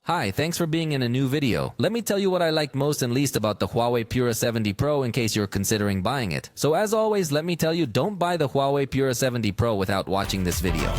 Hi, thanks for being in a new video. Let me tell you what I like most and least about the HUAWEI Pura70 Pro in case you're considering buying it. So as always, let me tell you, don't buy the HUAWEI Pura70 Pro without watching this video.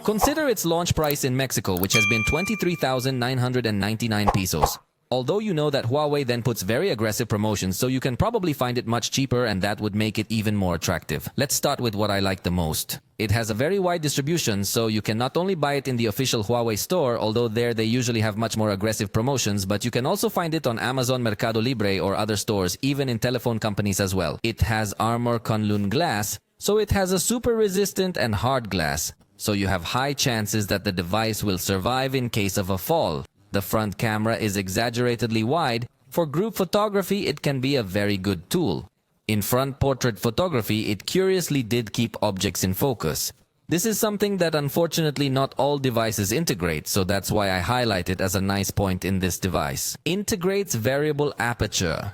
Consider its launch price in Mexico, which has been 23,999 pesos. Although you know that Huawei then puts very aggressive promotions, so you can probably find it much cheaper and that would make it even more attractive. Let's start with what I like the most. It has a very wide distribution, so you can not only buy it in the official Huawei store, although there they usually have much more aggressive promotions, but you can also find it on Amazon, Mercado Libre or other stores, even in telephone companies as well. It has armor Kunlun glass, so it has a super resistant and hard glass, so you have high chances that the device will survive in case of a fall. The front camera is exaggeratedly wide. For group photography, it can be a very good tool. In front portrait photography, it curiously did keep objects in focus. This is something that unfortunately not all devices integrate, so that's why I highlight it as a nice point in this device. Integrates variable aperture.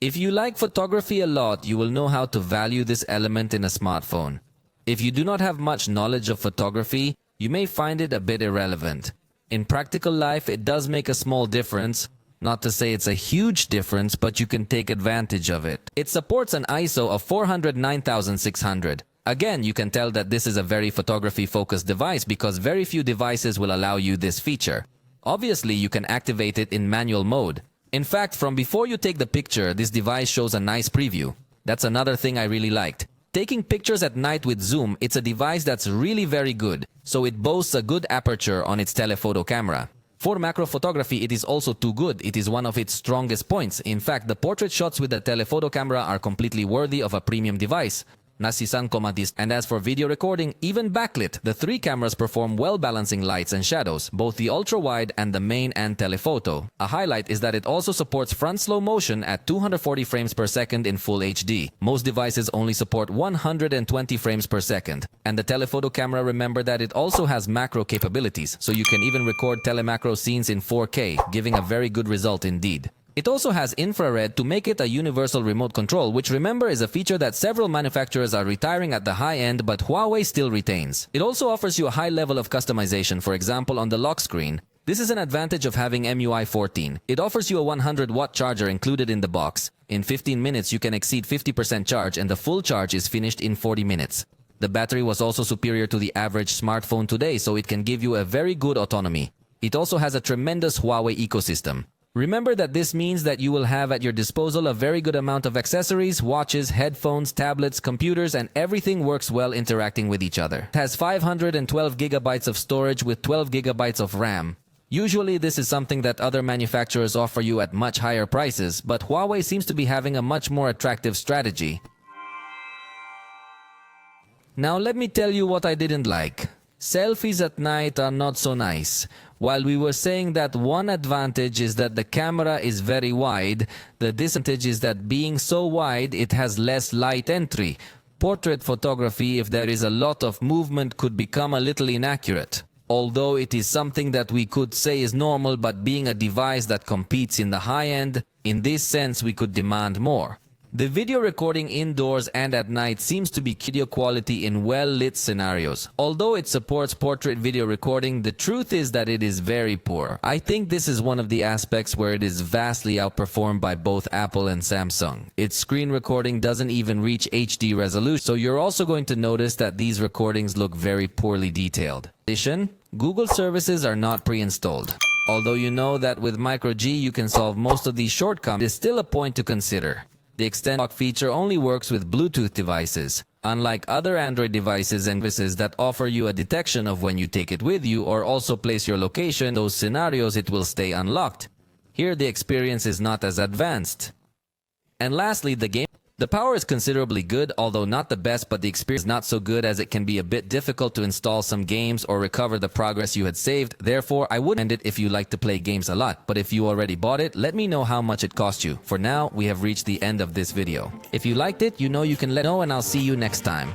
If you like photography a lot, you will know how to value this element in a smartphone. If you do not have much knowledge of photography, you may find it a bit irrelevant. In practical life, it does make a small difference. Not to say it's a huge difference, but you can take advantage of it. It supports an ISO of 409,600. Again, you can tell that this is a very photography-focused device because very few devices will allow you this feature. Obviously, you can activate it in manual mode. In fact, from before you take the picture, this device shows a nice preview. That's another thing I really liked. Taking pictures at night with zoom, it's a device that's really very good, so it boasts a good aperture on its telephoto camera. For macro photography, it is also too good. It is one of its strongest points. In fact, the portrait shots with the telephoto camera are completely worthy of a premium device. And as for video recording, even backlit, the three cameras perform well balancing lights and shadows, both the ultra-wide and the main and telephoto. A highlight is that it also supports front slow motion at 240 frames per second in Full HD. Most devices only support 120 frames per second. And the telephoto camera, remember that it also has macro capabilities, so you can even record telemacro scenes in 4K, giving a very good result indeed. It also has infrared to make it a universal remote control, which remember is a feature that several manufacturers are retiring at the high end, but Huawei still retains. It also offers you a high level of customization, for example on the lock screen. This is an advantage of having MUI 14. It offers you a 100-watt charger included in the box. In 15 minutes you can exceed 50% charge and the full charge is finished in 40 minutes. The battery was also superior to the average smartphone today, so it can give you a very good autonomy. It also has a tremendous Huawei ecosystem. Remember that this means that you will have at your disposal a very good amount of accessories, watches, headphones, tablets, computers, and everything works well interacting with each other. It has 512 gigabytes of storage with 12 gigabytes of RAM. Usually this is something that other manufacturers offer you at much higher prices, but Huawei seems to be having a much more attractive strategy. Now let me tell you what I didn't like. Selfies at night are not so nice. While we were saying that one advantage is that the camera is very wide, the disadvantage is that being so wide, it has less light entry. Portrait photography, if there is a lot of movement, could become a little inaccurate. Although it is something that we could say is normal, but being a device that competes in the high end, in this sense we could demand more. The video recording indoors and at night seems to be video quality in well-lit scenarios. Although it supports portrait video recording, the truth is that it is very poor. I think this is one of the aspects where it is vastly outperformed by both Apple and Samsung. Its screen recording doesn't even reach HD resolution, so you're also going to notice that these recordings look very poorly detailed. In addition, Google services are not pre-installed. Although you know that with Micro G you can solve most of these shortcomings, it is still a point to consider. The extend lock feature only works with Bluetooth devices. Unlike other Android devices and services that offer you a detection of when you take it with you or also place your location, in those scenarios it will stay unlocked. Here the experience is not as advanced. And lastly, the power is considerably good, although not the best, but the experience is not so good as it can be a bit difficult to install some games or recover the progress you had saved. Therefore, I would recommend it if you like to play games a lot. But if you already bought it, let me know how much it cost you. For now, we have reached the end of this video. If you liked it, you know you can let me know and I'll see you next time.